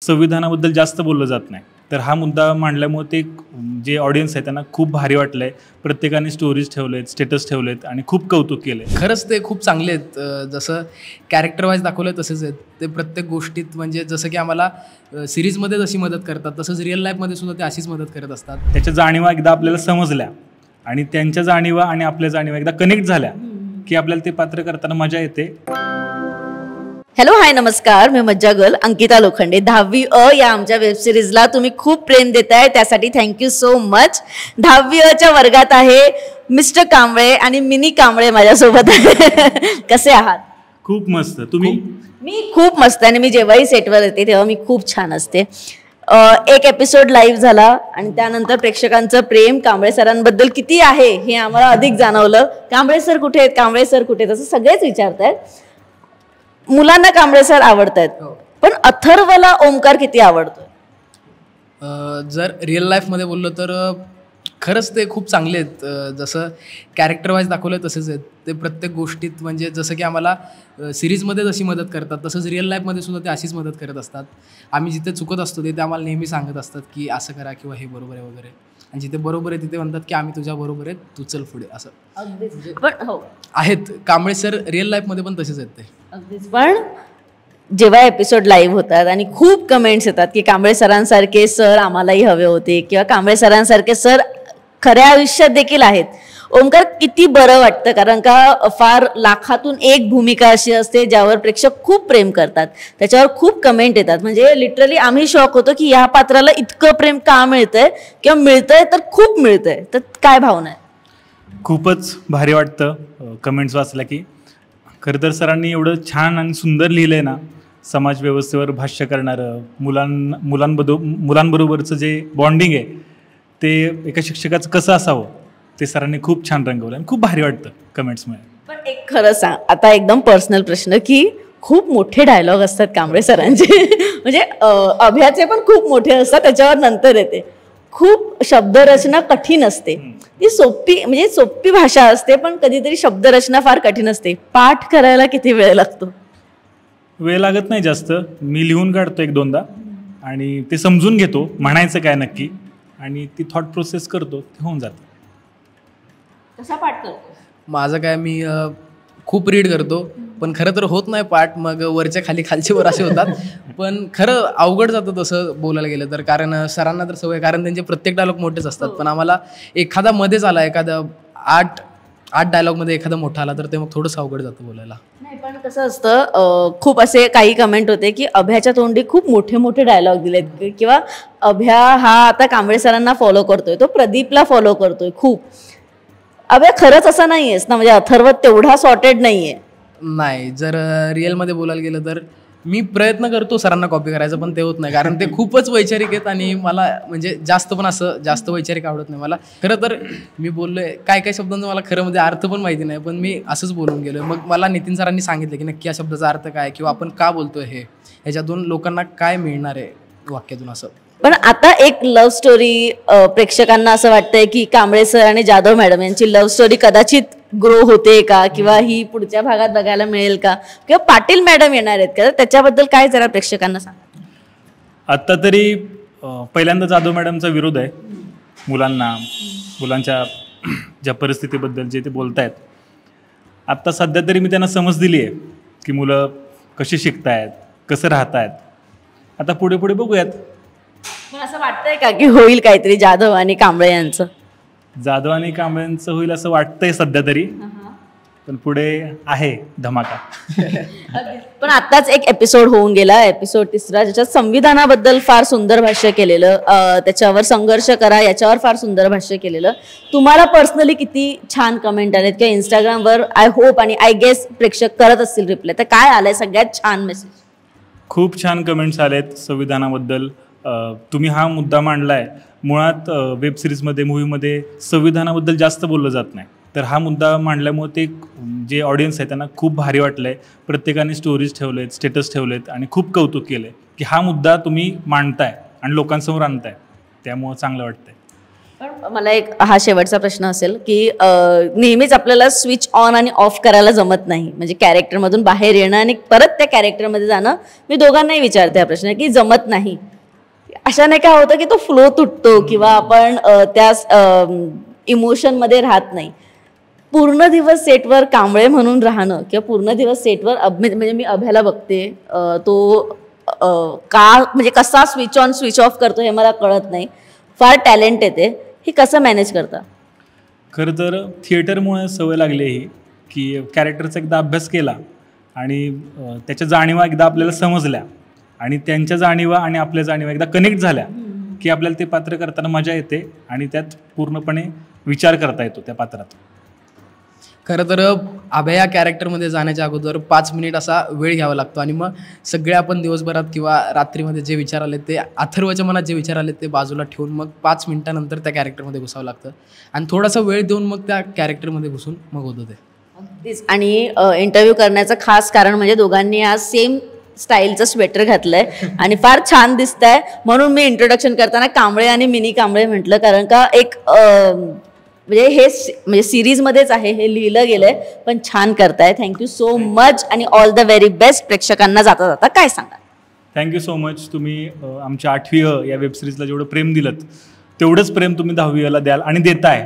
संविधानाबद्दल जास्त बोललं जात नाही. तर हा मुद्दा मांडल्यामुळे ते जे ऑडियन्स आहे त्यांना खूप भारी वाटलं आहे. प्रत्येकाने स्टोरीज ठेवलेत, स्टेटस ठेवलेत आणि खूप कौतुक केलं आहे. खरंच ते खूप चांगले आहेत. जसं कॅरेक्टर वाईज दाखवलं तसेच आहेत ते प्रत्येक गोष्टीत. म्हणजे जसं की आम्हाला सिरीजमध्ये जशी मदत करतात तसंच रिअल लाईफमध्ये सुद्धा ते अशीच मदत करत असतात. त्याच्या जाणीवा एकदा आपल्याला समजल्या आणि त्यांच्या जाणीवा आणि आपल्या जाणीवा एकदा कनेक्ट झाल्या की आपल्याला ते पात्र करताना मजा येते. हॅलो, हाय, नमस्कार. मी मज्जा गर्ल अंकिता लोखंडे. 10वी अ या आमच्या वेबसिरीजला तुम्ही खूप प्रेम देताय, त्यासाठी थँक्यू सो मच. 10वी अ च्या वर्गात आहे मिस्टर कांबळे आणि मिनी कांबळे माझ्यासोबत आहे. कसे आहात? खूप मस्त. तुम्ही? मी खूप मस्त. आणि मी जेव्हाही सेटवर येते तेव्हा मी खूप छान असते. एक एपिसोड लाईव्ह झाला आणि त्यानंतर प्रेक्षकांचं प्रेम कांबळे सरांबद्दल किती आहे हे आम्हाला अधिक जाणवलं. कांबळे सर कुठे आहेत, कांबळे सर कुठे आहेत असं सगळेच विचारतायत. मुलांना कांबळे सर आवडतायत, पण अथर्वला ओमकार किती आवडतोय? जर रिअल लाईफमध्ये बोललो तर खरंच ते खूप चांगले आहेत. जसं कॅरेक्टर वाईज दाखवलं तसेच आहेत ते प्रत्येक गोष्टीत. म्हणजे जसं की आम्हाला सिरीजमध्ये जशी मदत करतात तसंच रिअल लाईफमध्ये सुद्धा ते अशीच मदत करत असतात. आम्ही जिथे चुकत असतो ते आम्हाला नेहमी सांगत असतात की असं करा किंवा हे बरोबर आहे वगैरे. आणि जिथे बरोबर आहे तिथे म्हणतात की आम्ही तुझ्या बरोबर आहेत, तू चल पुढे. असं अगदीच. पण हो, आहेत कांबळे सर रिअल लाईफमध्ये पण तसेच आहेत ते. अगदीच. पण जेव्हा एपिसोड लाईव्ह होतात आणि खूप कमेंट्स येतात की कांबळे सरांसारखे सर आम्हालाही हवे होते किंवा कांबळे सरांसारखे सर खऱ्या आयुष्यात देखील आहेत. ओमकार, किती बरं वाटतं, कारण का फार लाखातून एक भूमिका अशी असते ज्यावर प्रेक्षक खूप प्रेम करतात, त्याच्यावर खूप कमेंट येतात. म्हणजे लिटरली आम्ही शॉक होतो की या पात्राला इतकं प्रेम का मिळतंय किंवा मिळतंय तर खूप मिळतंय. तर काय भावना आहे? खूपच भारी वाटतं कमेंट्स वाचल्या की. खरं तर सरांनी एवढं छान आणि सुंदर लिहिलं आहे ना, समाज व्यवस्थेवर भाष्य करणारं, मुलांबरोबरचं जे बॉन्डिंग आहे ते एका शिक्षकाचं कसं असावं ते सरांनी खूप छान रंगवलं आणि खूप भारी वाटतं कमेंट्समध्ये. पण एक खरं सांग, आता एकदम पर्सनल प्रश्न, की खूप मोठे डायलॉग असतात कांबळे सरांचे. म्हणजे अभ्याचे पण खूप मोठे असतात, त्याच्यावर नंतर येते. खूप शब्दरचना कठीण असते, ती सोपी भाषा असते, पण कधीतरी शब्दरचना फार कठीण असते. पाठ करायला किती वेळ लागतो? वेळ लागत नाही जास्त. मी लिहून काढतो 1-2दा आणि ते समजून घेतो म्हणायचं काय नक्की, आणि ती थॉट प्रोसेस करतो, ते होऊन जातं. कसा पाठ करतो? माझं काय, मी खूप रीड करतो, पण खरं तर होत नाही पाठ. मग वरच्या खाली, खालचे वर असे होतात. पण खरं अवघड जातं तसं बोलायला गेलं तर, कारण सरांना तर सवय, कारण त्यांचे प्रत्येक डायलॉग मोठेच असतात. पण आम्हाला एखादा मध्येच आला, एखादा 8 डायलॉगमध्ये एखादा मोठा आला तर ते मग थोडंसं अवघड जातं बोलायला. नाही, पण कसं असतं, खूप असे काही कमेंट होते की अभ्याच्या तोंडी खूप मोठे मोठे डायलॉग दिलेत, किंवा अभ्या हा आता कांबळे सरांना फॉलो करतोय, तो प्रदीपला फॉलो करतोय खूप. अभ्या खरंच असं नाहीयेस ना? म्हणजे अथर्व तेवढा सॉर्टेड नाहीये. नाही, जर रिअलमध्ये बोलायला गेलं तर मी प्रयत्न करतो सरांना कॉपी करायचा, पण ते होत नाही, कारण ते खूपच वैचारिक आहेत आणि मला म्हणजे जास्त वैचारिक आवडत नाही मला. खरं तर मी बोललोय काय शब्दांचा मला खरं म्हणजे अर्थ पण माहिती नाही, पण मी असंच बोलून गेलोय. मग मला नितीन सरांनी सांगितलं की नक्की या शब्दाचा अर्थ काय, किंवा आपण का बोलतोय हे, ह्याच्यातून लोकांना काय मिळणार आहे वाक्यातून, असं. पण आता एक लव्ह स्टोरी, प्रेक्षकांना असं वाटतंय की कांबळे सर आणि जाधव मॅडम यांची लव्ह स्टोरी कदाचित ग्रो होते का, किंवा ही पुढच्या भागात बघायला मिळेल का, किंवा पाटील मॅडम येणार आहेत का? त्याच्याबद्दल काय जरा प्रेक्षकांना सांगा. आत्ता तरी पहिल्यांदा जाधव मॅडमचा विरोध आहे मुलांच्या ज्या परिस्थितीबद्दल जे ते बोलतायत. आत्ता सध्या तरी मी त्यांना समज दिली आहे की मुलं कशी शिकतायत, कसं राहतायत. आता पुढे बघूयात. पण असं वाटतंय का की होईल काहीतरी जाधव आणि कांबळे यांचं? जाधव आणि कांबळेंचं होईल असं वाटतंय सध्या तरी, पण पुढे आहे धमाका. पण आत्ताच एक एपिसोड होऊन गेला, एपिसोड 3, ज्याच्यात संविधानाबद्दल फार सुंदर भाष्य केलेलं, त्याच्यावर संघर्ष करा याच्यावर फार सुंदर भाष्य केलेलं. तुम्हाला पर्सनली किती छान कमेंट आलेत किंवा इंस्टाग्रामवर आय होप आणि आय गेस प्रेक्षक करत असतील रिप्लाय, तर काय आलंय सगळ्यात छान मेसेज? खूप छान कमेंट्स आलेत संविधानाबद्दल. तुम्ही हा मुद्दा मांडलाय. मुळात वेबसिरीजमध्ये, मूवीमध्ये संविधानाबद्दल जास्त बोललं जात नाही. तर हा मुद्दा मांडल्यामुळे ते जे ऑडियन्स आहे त्यांना खूप भारी वाटलं आहे. प्रत्येकाने स्टोरीज ठेवलेत, स्टेटस ठेवलेत आणि खूप कौतुक केलं आहे की हा मुद्दा तुम्ही मांडताय आणि लोकांसमोर आणताय, त्यामुळं चांगलं वाटतंय. पण मला एक हा शेवटचा प्रश्न असेल की नेहमीच आपल्याला स्विच ऑन आणि ऑफ करायला जमत नाही, म्हणजे कॅरेक्टरमधून बाहेर येणं आणि परत त्या कॅरेक्टरमध्ये जाणं. मी दोघांनाही विचारते हा प्रश्न की जमत नाही, अशाने काय होतं की तो फ्लो तुटतो किंवा आपण त्या इमोशनमध्ये राहत नाही. पूर्ण दिवस सेटवर कांबळे म्हणून राहणं किंवा पूर्ण दिवस सेटवर म्हणजे मी अभ्याला बघते, तो का म्हणजे कसा स्विच ऑन स्विच ऑफ करतो हे मला कळत नाही. फार टॅलेंट येते, हे कसं मॅनेज करता? खरं तर थिएटरमुळे सवय लागली ही की कॅरेक्टरचा एकदा अभ्यास केला आणि त्याच्या जाणीवा एकदा आपल्याला समजल्या आणि त्यांच्या जाणीवा आणि आपल्या जाणीवा एकदा कनेक्ट झाल्या की आपल्याला ते पात्र करताना मजा येते आणि त्यात पूर्णपणे विचार करता येतो त्या पात्रात. खरं तर अभय या कॅरेक्टरमध्ये जाण्याच्या अगोदर 5 मिनिट असा वेळ घ्यावा लागतो आणि मग सगळे आपण दिवसभरात किंवा रात्रीमध्ये जे विचार आले ते अथर्वच्या मनात जे विचार आले ते बाजूला ठेवून मग 5 मिनिटानंतर त्या कॅरेक्टरमध्ये घुसावं लागतं आणि थोडासा वेळ देऊन मग त्या कॅरेक्टरमध्ये घुसून मग होतं ते. अगदीच. आणि इंटरव्ह्यू करण्याचं खास कारण म्हणजे दोघांनी आज सेम स्टाईलचं स्वेटर घातलंय आणि फार छान दिसतंय, म्हणून मी इंट्रोडक्शन करताना कांबळे आणि मिनी कांबळे म्हटलं, कारण का एक म्हणजे हे म्हणजे सिरीजमध्येच आहे, हे लिहिलं गेलंय पण छान करताय. थँक्यू सो मच आणि ऑल द व्हेरी बेस्ट. प्रेक्षकांना जाता जाता काय सांगा? Thank you so much. तुम्ही आमच्या 8वी या वेबसिरीजला जेवढं प्रेम दिलं तेवढंच प्रेम तुम्ही 10वी द्याल आणि देताय,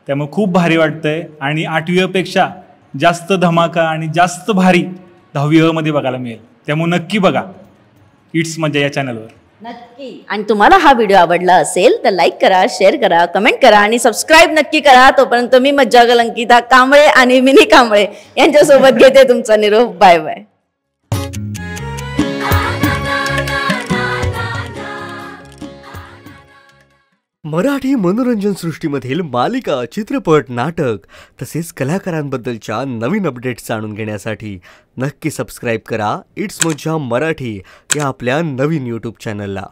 त्यामुळे खूप भारी वाटतंय. आणि 8वी पेक्षा जास्त धमाका आणि जास्त भारी 10वी मध्ये बघायला मिळेल, त्यामुळे नक्की बघा इट्स मजा या चॅनलवर. नक्की. आणि तुम्हाला हा व्हिडिओ आवडला असेल तर लाईक करा, शेअर करा, कमेंट करा आणि सबस्क्राईब नक्की करा. तोपर्यंत मी मज्जा कलंकिता कांबळे आणि मिनी कांबळे यांच्यासोबत घेते तुमचा निरोप. Bye bye. मराठी मनोरंजन सृष्टीमधील मालिका, चित्रपट, नाटक तसेच कलाकारांबद्दलच्या नवीन अपडेट्स जाणून घेण्यासाठी नक्की सबस्क्राईब करा इट्स मज्जा मराठी या आपल्या नवीन यूट्यूब चॅनलला.